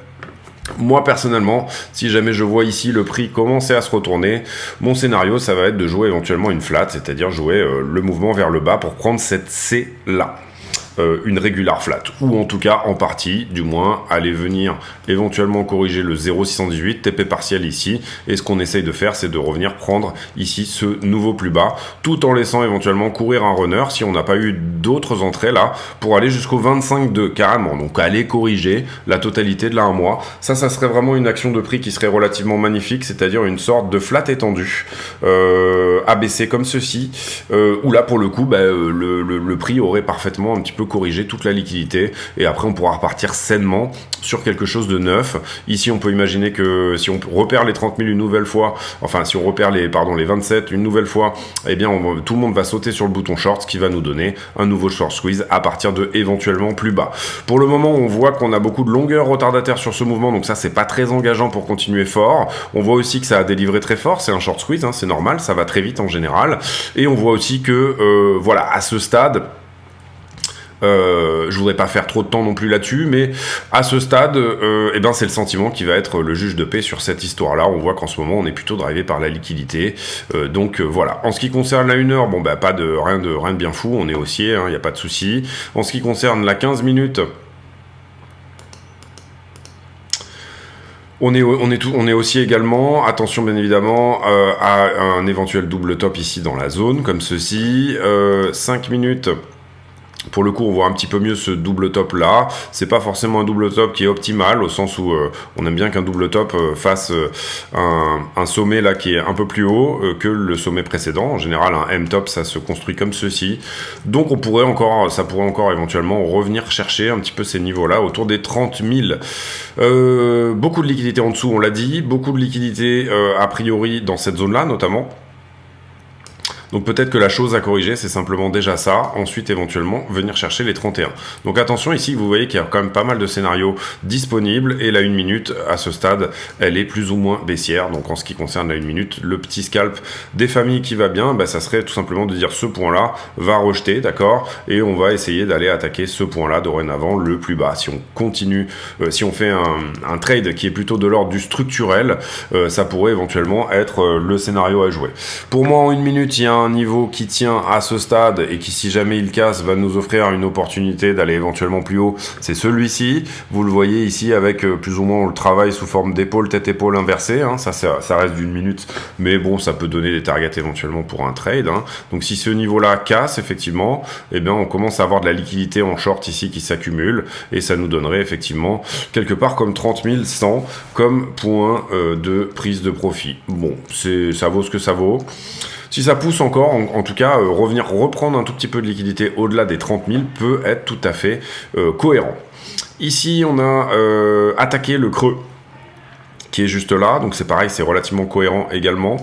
Moi personnellement, si jamais je vois ici le prix commencer à se retourner, mon scénario ça va être de jouer éventuellement une flat, c'est-à-dire jouer le mouvement vers le bas pour prendre cette C là. Une régular flat, ou en tout cas en partie, du moins, aller venir éventuellement corriger le 0,618, TP partiel ici, et ce qu'on essaye de faire, c'est de revenir prendre ici ce nouveau plus bas, tout en laissant éventuellement courir un runner, si on n'a pas eu d'autres entrées là, pour aller jusqu'au 25,2 carrément, donc aller corriger la totalité de la 1 mois, ça serait vraiment une action de prix qui serait relativement magnifique, c'est-à-dire une sorte de flat étendue, ABC comme ceci, où là pour le coup, le prix aurait parfaitement un petit peu corriger toute la liquidité et après on pourra repartir sainement sur quelque chose de neuf. Ici on peut imaginer que si on repère les 30 000 une nouvelle fois, enfin si on repère les 27 une nouvelle fois, eh bien tout le monde va sauter sur le bouton short, ce qui va nous donner un nouveau short squeeze à partir de éventuellement plus bas. Pour le moment on voit qu'on a beaucoup de longueur retardataire sur ce mouvement, donc ça c'est pas très engageant pour continuer fort. On voit aussi que ça a délivré très fort, c'est un short squeeze, hein, c'est normal, ça va très vite en général, et on voit aussi que voilà, à ce stade, je voudrais pas faire trop de temps non plus là-dessus, mais à ce stade, c'est le sentiment qui va être le juge de paix sur cette histoire-là. On voit qu'en ce moment, on est plutôt drivé par la liquidité. Voilà. En ce qui concerne la 1 heure, rien de bien fou, on est haussier, il n'y a pas de souci. En ce qui concerne la 15 minutes, on est haussier également. Attention bien évidemment à un éventuel double top ici dans la zone, comme ceci. 5 minutes. Pour le coup, on voit un petit peu mieux ce double top là. C'est pas forcément un double top qui est optimal, au sens où on aime bien qu'un double top fasse un sommet là qui est un peu plus haut que le sommet précédent. En général, un M top ça se construit comme ceci. Donc ça pourrait encore éventuellement revenir chercher un petit peu ces niveaux là autour des 30 000. Beaucoup de liquidité en dessous, on l'a dit. Beaucoup de liquidité a priori dans cette zone là notamment. Donc peut-être que la chose à corriger, c'est simplement déjà ça. Ensuite, éventuellement, venir chercher les 31. Donc attention, ici, vous voyez qu'il y a quand même pas mal de scénarios disponibles. Et la 1 minute, à ce stade, elle est plus ou moins baissière. Donc en ce qui concerne la 1 minute, le petit scalp des familles qui va bien, ça serait tout simplement de dire ce point-là va rejeter, d'accord? Et on va essayer d'aller attaquer ce point-là dorénavant, le plus bas. Si on continue, si on fait un trade qui est plutôt de l'ordre du structurel, ça pourrait éventuellement être le scénario à jouer. Pour moi, en 1 minute, il y a un niveau qui tient à ce stade et qui, si jamais il casse, va nous offrir une opportunité d'aller éventuellement plus haut, c'est celui-ci. Vous le voyez ici avec plus ou moins le travail sous forme d'épaule, tête-épaule inversée, hein. Ça reste d'1 minute, mais bon, ça peut donner des targets éventuellement pour un trade, hein. Donc si ce niveau-là casse, effectivement, on commence à avoir de la liquidité en short ici qui s'accumule et ça nous donnerait effectivement quelque part comme 30 100 comme point de prise de profit. Bon, ça vaut ce que ça vaut. Si ça pousse encore, en tout cas, reprendre un tout petit peu de liquidité au-delà des 30 000 peut être tout à fait cohérent. Ici, on a attaqué le creux qui est juste là, donc c'est pareil, c'est relativement cohérent également.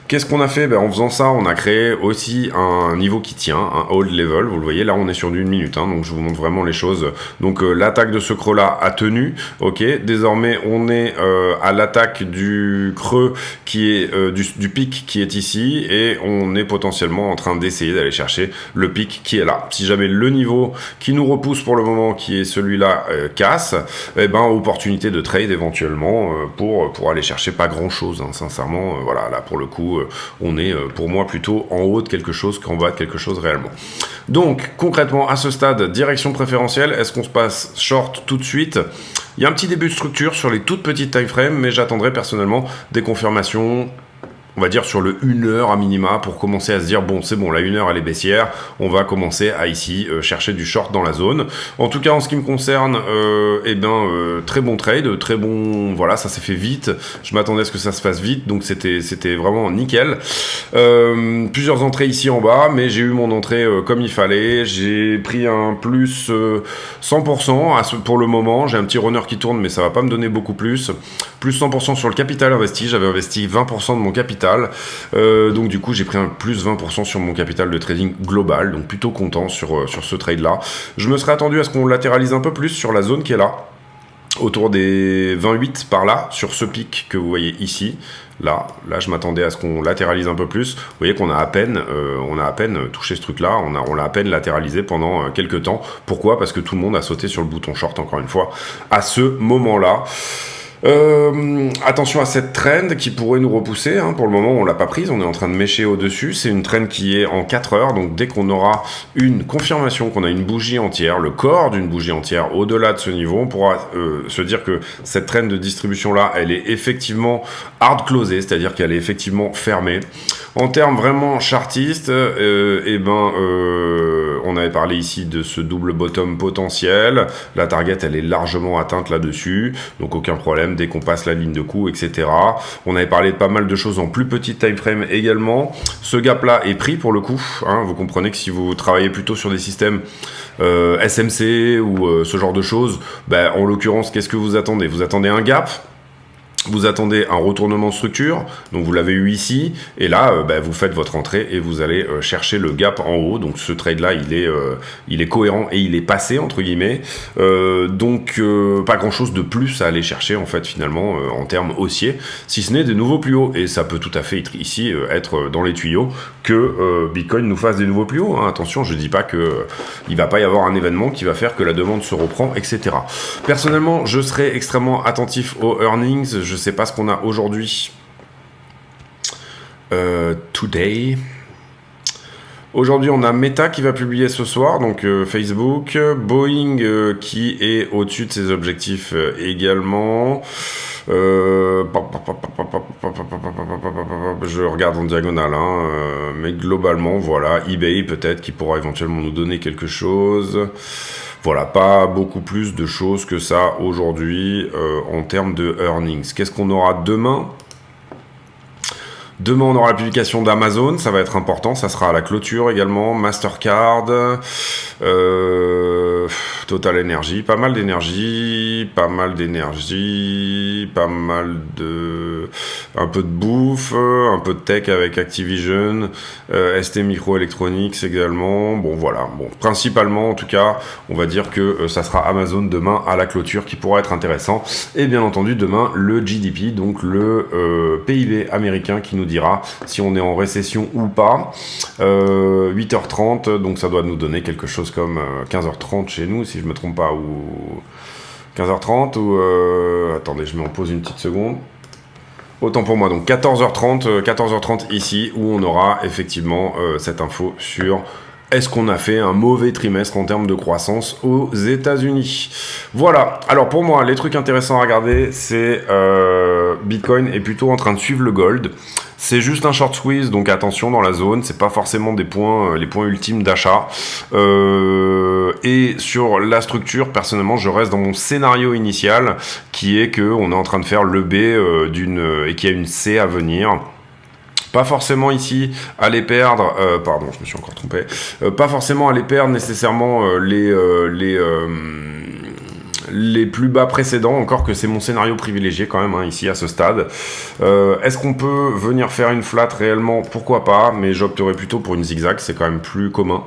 Qu'est-ce qu'on a fait? En faisant ça, on a créé aussi un niveau qui tient, un hold level. Vous le voyez, là, on est sur du 1 minute. Donc, je vous montre vraiment les choses. Donc, l'attaque de ce creux-là a tenu. Ok. Désormais, on est à l'attaque du creux qui est du pic qui est ici. Et on est potentiellement en train d'essayer d'aller chercher le pic qui est là. Si jamais le niveau qui nous repousse pour le moment, qui est celui-là, casse, opportunité de trade éventuellement pour aller chercher pas grand-chose. Sincèrement, voilà, là, pour le coup, on est pour moi plutôt en haut de quelque chose qu'en bas de quelque chose réellement. Donc concrètement à ce stade, direction préférentielle, est-ce qu'on se passe short tout de suite? Il y a un petit début de structure sur les toutes petites time frames, mais j'attendrai personnellement des confirmations, on va dire sur le 1 heure à minima, pour commencer à se dire bon c'est bon, la 1 heure elle est baissière, on va commencer à ici chercher du short dans la zone. En tout cas en ce qui me concerne, très bon trade, très bon, voilà, ça s'est fait vite, je m'attendais à ce que ça se fasse vite, donc c'était vraiment nickel. Plusieurs entrées ici en bas, mais j'ai eu mon entrée comme il fallait, j'ai pris un plus 100% pour le moment, j'ai un petit runner qui tourne mais ça va pas me donner beaucoup plus 100% sur le capital investi, j'avais investi 20% de mon capital. Donc du coup j'ai pris un plus 20% sur mon capital de trading global, donc plutôt content sur ce trade là. Je me serais attendu à ce qu'on latéralise un peu plus sur la zone qui est là, autour des 28 par là, sur ce pic que vous voyez ici. Là je m'attendais à ce qu'on latéralise un peu plus. Vous voyez qu'on a à peine touché ce truc là, on l'a à peine latéralisé pendant quelques temps. Pourquoi? Parce que tout le monde a sauté sur le bouton short encore une fois à ce moment là. Attention à cette trend qui pourrait nous repousser, pour le moment on l'a pas prise, on est en train de mécher au dessus, c'est une trend qui est en 4 heures, donc dès qu'on aura une confirmation qu'on a une bougie entière, le corps d'une bougie entière au-delà de ce niveau, on pourra se dire que cette trend de distribution là elle est effectivement hard closée, c'est à dire qu'elle est effectivement fermée. En termes vraiment chartistes, on avait parlé ici de ce double bottom potentiel, la target elle est largement atteinte là-dessus, donc aucun problème dès qu'on passe la ligne de coup, etc. On avait parlé de pas mal de choses en plus petite time frame également. Ce gap là est pris pour le coup, vous comprenez que si vous travaillez plutôt sur des systèmes SMC ou ce genre de choses, en l'occurrence qu'est-ce que vous attendez? Vous attendez un gap, vous attendez un retournement de structure, donc vous l'avez eu ici, et là vous faites votre entrée et vous allez chercher le gap en haut. Donc ce trade là il est cohérent et il est passé entre guillemets, donc pas grand chose de plus à aller chercher en fait finalement en termes haussiers, si ce n'est des nouveaux plus hauts, et ça peut tout à fait être dans les tuyaux que Bitcoin nous fasse des nouveaux plus hauts, attention, je dis pas que il va pas y avoir un événement qui va faire que la demande se reprend, etc. Personnellement je serai extrêmement attentif aux earnings. Je sais pas ce qu'on a aujourd'hui. Today. Aujourd'hui, on a Meta qui va publier ce soir, donc Facebook. Boeing qui est au-dessus de ses objectifs également. Je regarde en diagonale, mais globalement, voilà. eBay peut-être qui pourra éventuellement nous donner quelque chose. Voilà, pas beaucoup plus de choses que ça aujourd'hui en termes de earnings. Qu'est-ce qu'on aura demain? Demain, on aura la publication d'Amazon, ça va être important, ça sera à la clôture également. Mastercard, Total Energy, pas mal d'énergie, un peu de bouffe, un peu de tech avec Activision, ST Microelectronics également. Bon voilà, principalement en tout cas, on va dire que ça sera Amazon demain à la clôture qui pourra être intéressant. Et bien entendu demain le GDP, donc le PIB américain qui nous dira si on est en récession ou pas. 8h30, donc ça doit nous donner quelque chose comme 15h30 chez nous, si je me trompe pas, ou 15h30, ou attendez, je me repose une petite seconde. Autant pour moi, donc 14h30 ici, où on aura effectivement cette info sur est-ce qu'on a fait un mauvais trimestre en termes de croissance aux États-Unis. Voilà, alors pour moi, les trucs intéressants à regarder, c'est Bitcoin est plutôt en train de suivre le gold. C'est juste un short squeeze, donc attention dans la zone, c'est pas forcément les points ultimes d'achat. Et sur la structure, personnellement, je reste dans mon scénario initial, qui est qu'on est en train de faire le B et qu'il y a une C à venir. Pas forcément ici aller perdre, pardon, je me suis encore trompé, pas forcément aller perdre nécessairement les plus bas précédents, encore que c'est mon scénario privilégié quand même, hein, ici à ce stade. Est-ce qu'on peut venir faire une flat réellement? Pourquoi pas, mais j'opterais plutôt pour une zigzag, c'est quand même plus commun.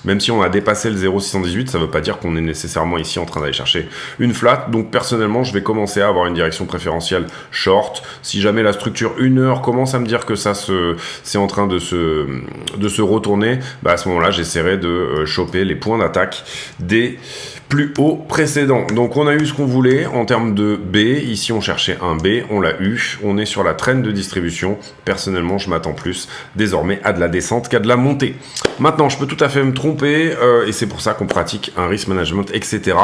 Même si on a dépassé le 0,618, ça ne veut pas dire qu'on est nécessairement ici en train d'aller chercher une flat. Donc personnellement, je vais commencer à avoir une direction préférentielle short. Si jamais la structure 1 heure commence à me dire que c'est en train de se retourner, bah à ce moment-là, j'essaierai de choper les points d'attaque des plus hauts précédents. Donc on a eu ce qu'on voulait en termes de B. Ici, on cherchait un B, on l'a eu. On est sur la traîne de distribution. Personnellement, je m'attends plus désormais à de la descente qu'à de la montée. Maintenant, je peux tout à fait me tromper et c'est pour ça qu'on pratique un risk management, etc.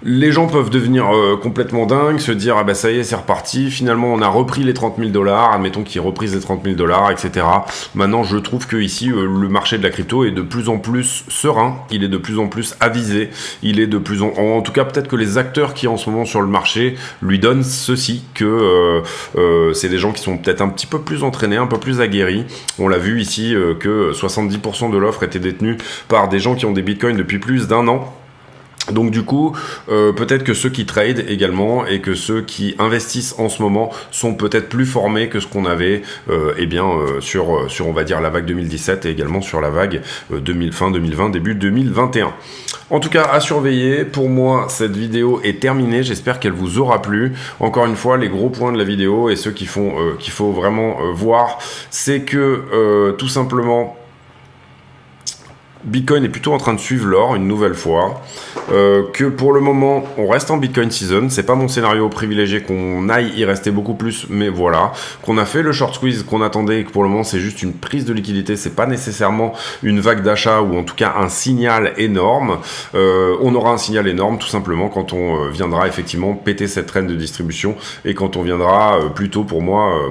Les gens peuvent devenir complètement dingues, se dire ah ben ça y est c'est reparti, finalement on a repris les 30 000 $, admettons qu'ils reprisent les 30 000 $, etc. Maintenant je trouve que ici le marché de la crypto est de plus en plus serein, il est de plus en plus avisé, il est de plus en tout cas peut-être que les acteurs qui en ce moment sur le marché lui donnent ceci, que c'est des gens qui sont peut-être un petit peu plus entraînés, un peu plus aguerris. On l'a vu ici que 70% de l'offre était détenue par des gens qui ont des bitcoins depuis plus d'1 an. Donc du coup, peut-être que ceux qui tradent également et que ceux qui investissent en ce moment sont peut-être plus formés que ce qu'on avait sur on va dire la vague 2017 et également sur la vague fin 2020, début 2021. En tout cas, à surveiller. Pour moi, cette vidéo est terminée. J'espère qu'elle vous aura plu. Encore une fois, les gros points de la vidéo et ceux qu'il faut vraiment voir, c'est que tout simplement Bitcoin est plutôt en train de suivre l'or une nouvelle fois, que pour le moment on reste en Bitcoin season, c'est pas mon scénario privilégié qu'on aille y rester beaucoup plus, mais voilà, qu'on a fait le short squeeze qu'on attendait et que pour le moment c'est juste une prise de liquidité, c'est pas nécessairement une vague d'achat ou en tout cas un signal énorme. On aura un signal énorme tout simplement quand on viendra effectivement péter cette traîne de distribution et quand on viendra plutôt pour moi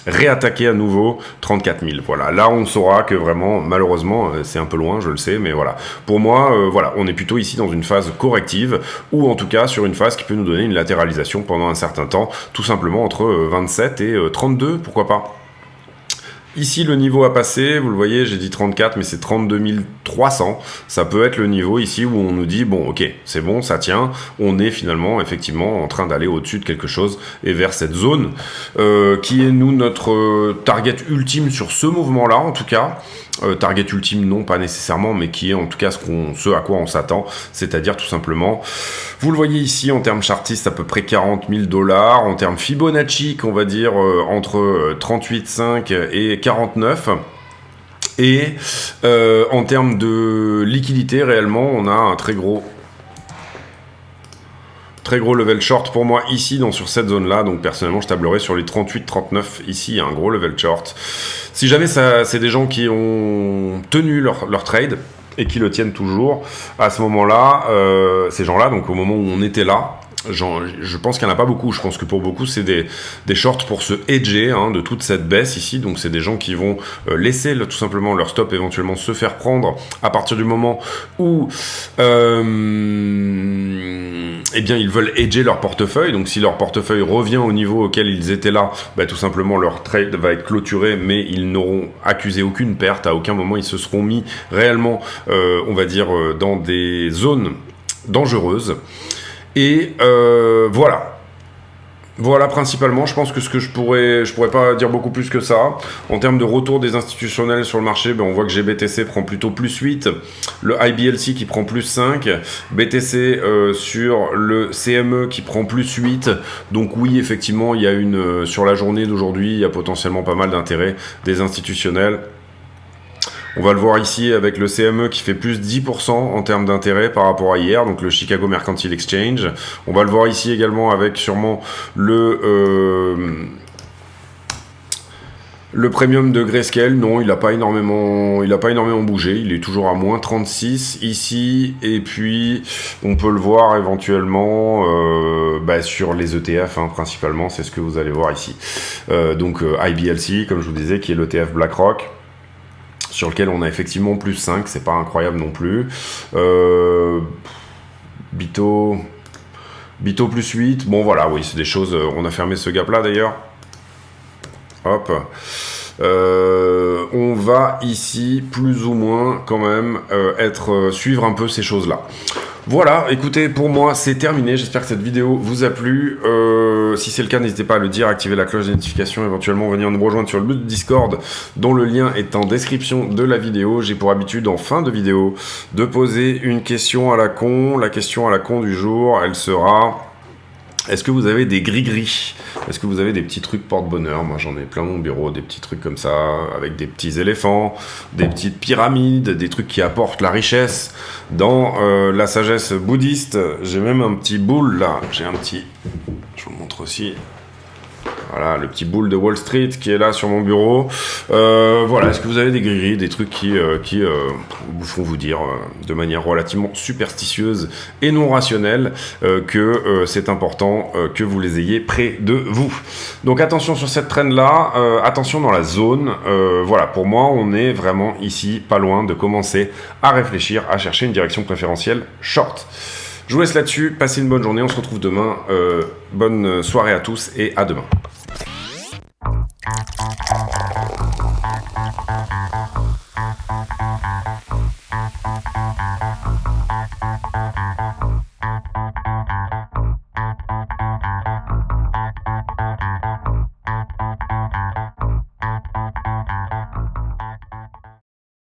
réattaquer à nouveau 34 000. Voilà, là on saura que vraiment, malheureusement, c'est un peu loin, je le sais, mais voilà. Pour moi, voilà, on est plutôt ici dans une phase corrective, ou en tout cas sur une phase qui peut nous donner une latéralisation pendant un certain temps, tout simplement entre 27 et 32, pourquoi pas. Ici, le niveau à passer, vous le voyez, j'ai dit 34, mais c'est 32 300. Ça peut être le niveau ici où on nous dit, bon, ok, c'est bon, ça tient. On est finalement, effectivement, en train d'aller au-dessus de quelque chose et vers cette zone qui est, nous, notre target ultime sur ce mouvement-là, en tout cas. Target ultime, non, pas nécessairement, mais qui est en tout cas ce à quoi on s'attend. C'est-à-dire, tout simplement, vous le voyez ici, en termes chartistes, à peu près 40 000 $. En termes Fibonacci, qu'on va dire entre 38,5 et 49. Et en termes de liquidité, réellement, on a un très gros level short pour moi ici sur cette zone là, donc personnellement je tablerai sur les 38-39 ici, il y a un gros level short. Si jamais c'est des gens qui ont tenu leur trade et qui le tiennent toujours, à ce moment là ces gens là, donc au moment où on était là, je pense qu'il n'y en a pas beaucoup. Je pense que pour beaucoup, c'est des shorts pour se hedger de toute cette baisse ici. Donc, c'est des gens qui vont laisser tout simplement leur stop éventuellement se faire prendre à partir du moment où ils veulent hedger leur portefeuille. Donc, si leur portefeuille revient au niveau auquel ils étaient là, tout simplement leur trade va être clôturé, mais ils n'auront accusé aucune perte. À aucun moment, ils se seront mis réellement, on va dire, dans des zones dangereuses. Et voilà principalement, je pense que ce que je pourrais pas dire beaucoup plus que ça. En termes de retour des institutionnels sur le marché, on voit que GBTC prend plutôt plus 8, le IBLC qui prend plus 5, BTC sur le CME qui prend plus 8. Donc oui, effectivement, il y a sur la journée d'aujourd'hui, il y a potentiellement pas mal d'intérêt des institutionnels. On va le voir ici avec le CME qui fait plus 10% en termes d'intérêt par rapport à hier, donc le Chicago Mercantile Exchange. On va le voir ici également avec sûrement le premium de Grayscale. Non, il n'a pas énormément bougé, il est toujours à moins 36 ici, et puis on peut le voir éventuellement sur les ETF, principalement, c'est ce que vous allez voir ici. Donc IBLC, comme je vous disais, qui est l'ETF BlackRock, sur lequel on a effectivement plus 5, c'est pas incroyable non plus. Bito plus 8, bon voilà, oui, c'est des choses, on a fermé ce gap là d'ailleurs. Hop. On va ici plus ou moins quand même suivre un peu ces choses là. Voilà, écoutez, pour moi, c'est terminé. J'espère que cette vidéo vous a plu. Si c'est le cas, n'hésitez pas à le dire, activer la cloche de notification, éventuellement venir nous rejoindre sur le Discord, dont le lien est en description de la vidéo. J'ai pour habitude, en fin de vidéo, de poser une question à la con. La question à la con du jour, elle sera... Est-ce que vous avez des gris-gris? Est-ce que vous avez des petits trucs porte-bonheur? Moi, j'en ai plein dans mon bureau, des petits trucs comme ça, avec des petits éléphants, des petites pyramides, des trucs qui apportent la richesse. Dans la sagesse bouddhiste, j'ai même un petit boule, là. J'ai un petit... Je vous le montre aussi. Voilà, le petit boule de Wall Street qui est là sur mon bureau. Voilà, est-ce que vous avez des gris-gris, des trucs qui vous font vous dire de manière relativement superstitieuse et non rationnelle que c'est important que vous les ayez près de vous. Donc attention sur cette traîne-là, attention dans la zone. Voilà, pour moi, on est vraiment ici pas loin de commencer à réfléchir, à chercher une direction préférentielle short. Je vous laisse là-dessus, passez une bonne journée, on se retrouve demain. Bonne soirée à tous et à demain.